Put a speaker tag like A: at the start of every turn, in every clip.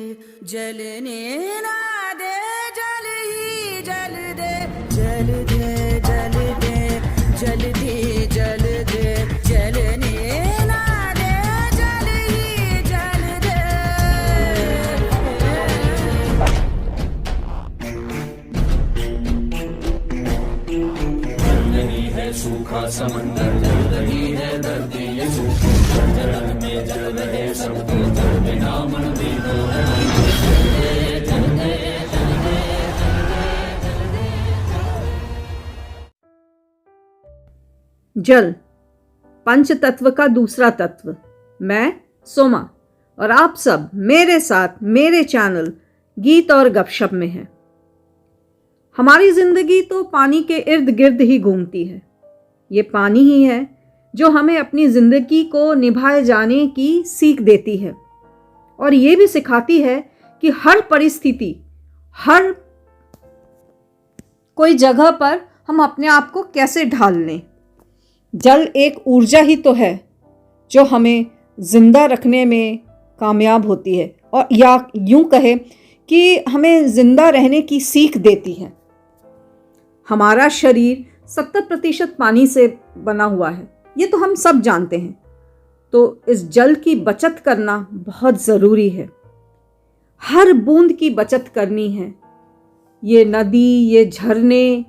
A: जलने ना दे, जल ही जल दे, जल दे, जल दे, जल दे, जल दे, जलने ना दे, जल ही जल दे।
B: जल नहीं है सूखा समंदर, जल रही है धरती ये सूखी, जल में जल रहे सबको, जल बिना मन भी तो है।
C: जल पंच तत्व का दूसरा तत्व। मैं सोमा और आप सब मेरे साथ मेरे चैनल गीत और गपशप में हैं। हमारी जिंदगी तो पानी के इर्द गिर्द ही घूमती है। ये पानी ही है जो हमें अपनी जिंदगी को निभाए जाने की सीख देती है और ये भी सिखाती है कि हर परिस्थिति, हर कोई जगह पर हम अपने आप को कैसे ढाल लें। जल एक ऊर्जा ही तो है जो हमें जिंदा रखने में कामयाब होती है और या यूं कहे कि हमें जिंदा रहने की सीख देती है। हमारा शरीर 70% पानी से बना हुआ है, ये तो हम सब जानते हैं। तो इस जल की बचत करना बहुत ज़रूरी है। हर बूंद की बचत करनी है। ये नदी, ये झरने,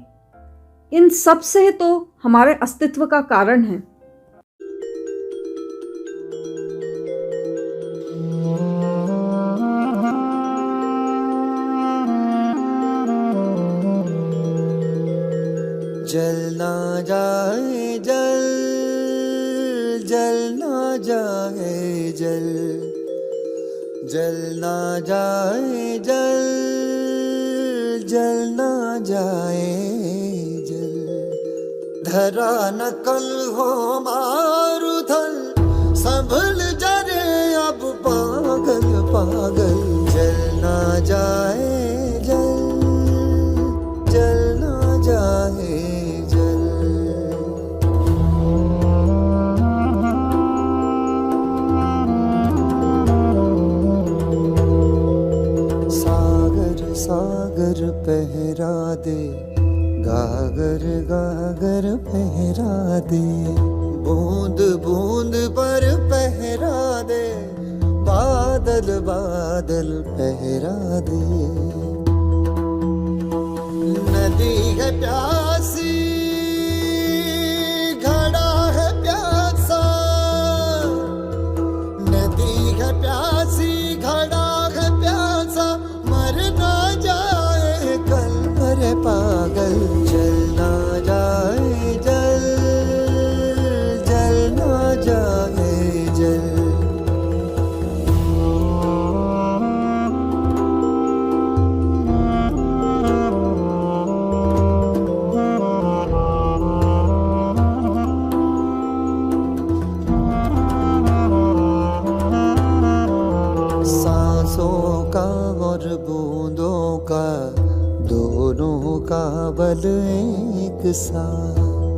C: इन सब से तो हमारे अस्तित्व का कारण है।
D: जल ना जाए जल, जल ना जाए जल, जल ना जाए जल, जल ना जाए जल। धरा न कल हो मारुथल, संभल जरे अब पागल पागल। जल ना जाए जल, जल ना जाए जल। सागर सागर पहरा दे, गागर गागर पहरा दे। बूंद बूंद पर पहरा दे, बादल बादल पहरा दे। नदी है प्यासी, घड़ा है प्यासा। नदी है प्यासी, घड़ा है प्यासा। मर ना जाए कल, अरे पागल। जल ना जाए जल, जल ना जाए जल। सांसों का और बूंदों का, दोनों का बल एक सा।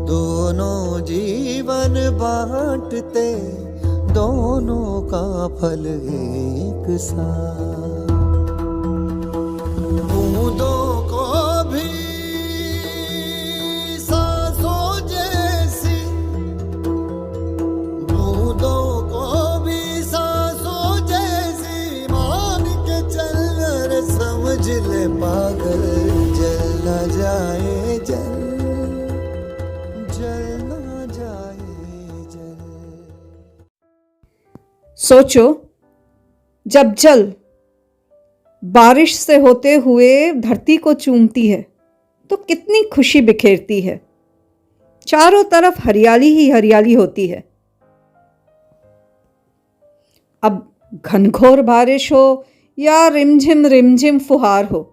D: दोनों जीवन बांटते, दोनों का फल एक सा। बूंदों को भी सांसों जैसी, बूंदों को भी सांसों जैसी मान के चल। रे समझ ले पागल। जल ना जाए जल, जल ना जाए जल।
C: सोचो, जब जल बारिश से होते हुए धरती को चूमती है तो कितनी खुशी बिखेरती है। चारों तरफ हरियाली ही हरियाली होती है। अब घनघोर बारिश हो या रिमझिम रिमझिम फुहार हो,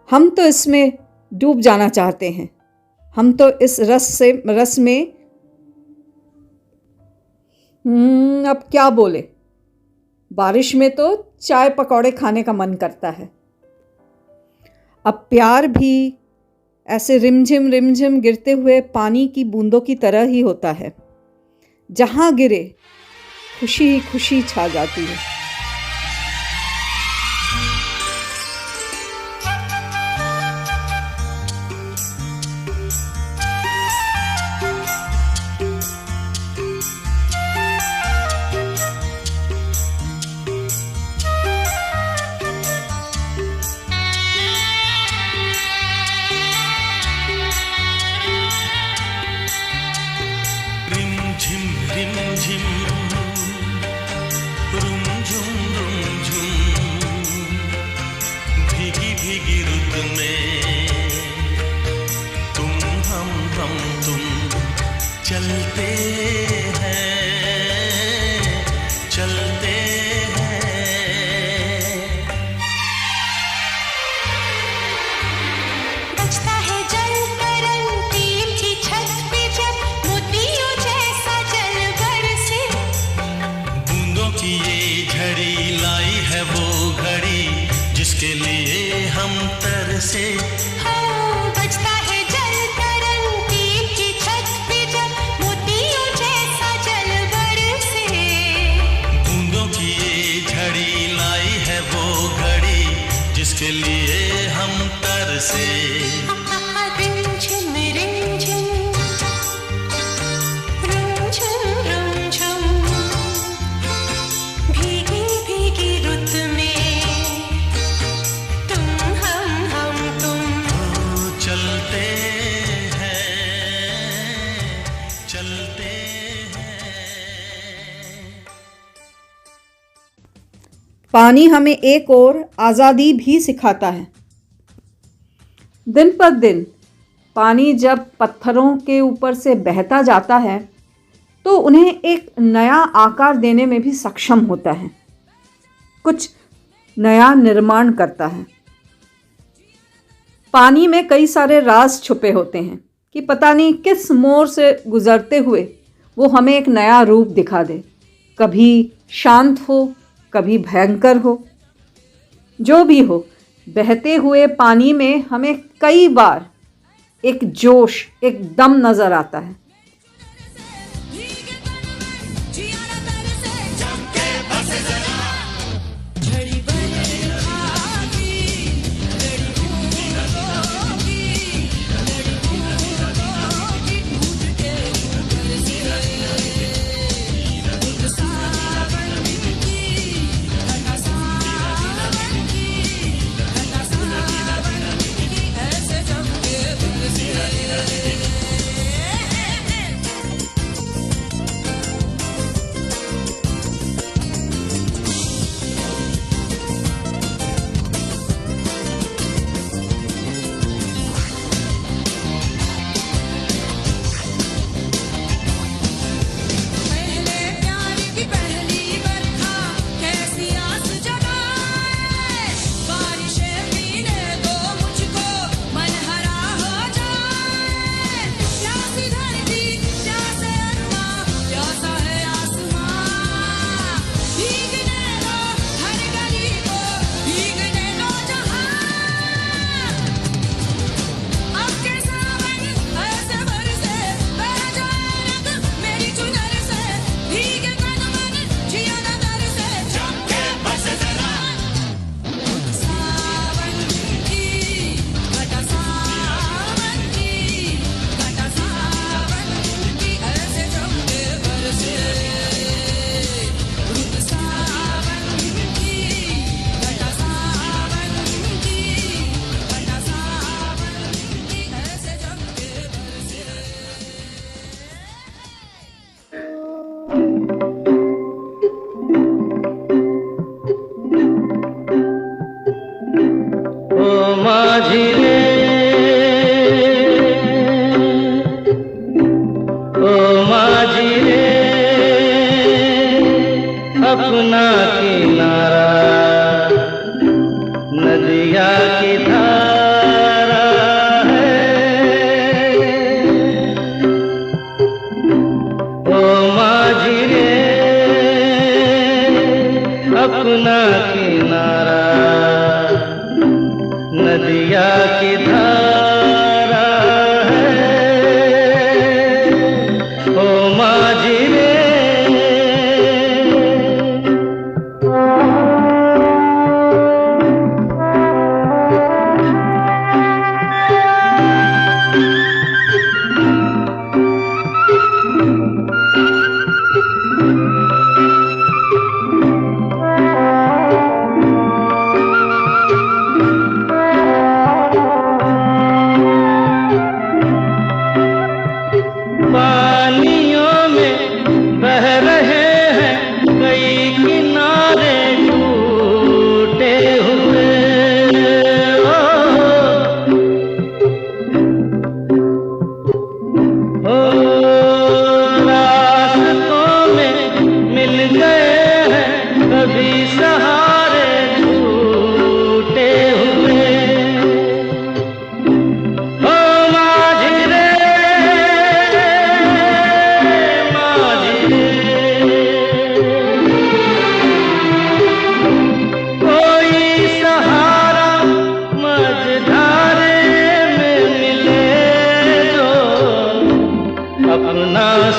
C: हम तो इसमें डूब जाना चाहते हैं। हम तो इस रस में अब क्या बोले। बारिश में तो चाय पकौड़े खाने का मन करता है। अब प्यार भी ऐसे रिमझिम रिमझिम गिरते हुए पानी की बूंदों की तरह ही होता है। जहाँ गिरे खुशी ही खुशी छा जाती है।
E: से।
F: बजता है जल तरंग टीम की छत पे जब मोतियों जैसा जल बरसे।
E: बूंदों की ये झड़ी लाई है वो घड़ी जिसके लिए हम तरसे।
F: रिमझिम रिमझिम रुमझुम रुमझुम भीगी भीगी रुत में तुम हम तुम।
E: चलते चलते हैं।
C: पानी हमें एक और आज़ादी भी सिखाता है। दिन पर दिन पानी जब पत्थरों के ऊपर से बहता जाता है तो उन्हें एक नया आकार देने में भी सक्षम होता है, कुछ नया निर्माण करता है। पानी में कई सारे राज छुपे होते हैं कि पता नहीं किस मोड़ से गुजरते हुए वो हमें एक नया रूप दिखा दे, कभी शांत हो कभी भयंकर हो। जो भी हो, बहते हुए पानी में हमें कई बार एक जोश, एक दम नज़र आता है।
G: अपना किनारा नदिया की धारा है। ओ माझी रे अपना किनारा नदिया की धारा है। ओ माझी रे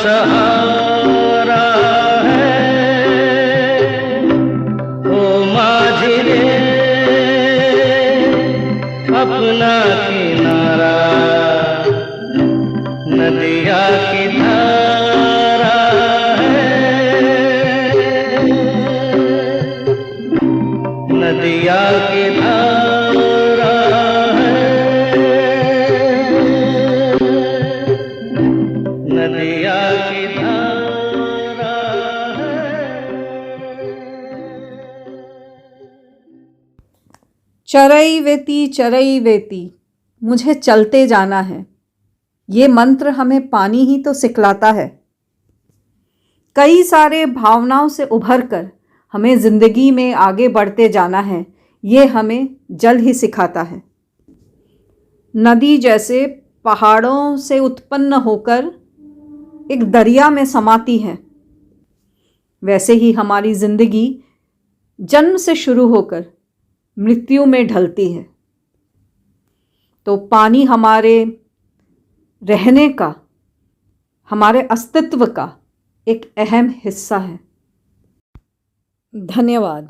G: सहारा है। ओ माझी रे अपना किनारा, नदिया की धारा है, नदिया की धारा है, नदिया की धारा है।
C: चरई वेती मुझे चलते जाना है। ये मंत्र हमें पानी ही तो सिखलाता है। कई सारे भावनाओं से उभर कर हमें ज़िंदगी में आगे बढ़ते जाना है, ये हमें जल ही सिखाता है। नदी जैसे पहाड़ों से उत्पन्न होकर एक दरिया में समाती है, वैसे ही हमारी ज़िंदगी जन्म से शुरू होकर मृत्यु में ढलती है। तो पानी हमारे रहने का, हमारे अस्तित्व का एक अहम हिस्सा है। धन्यवाद।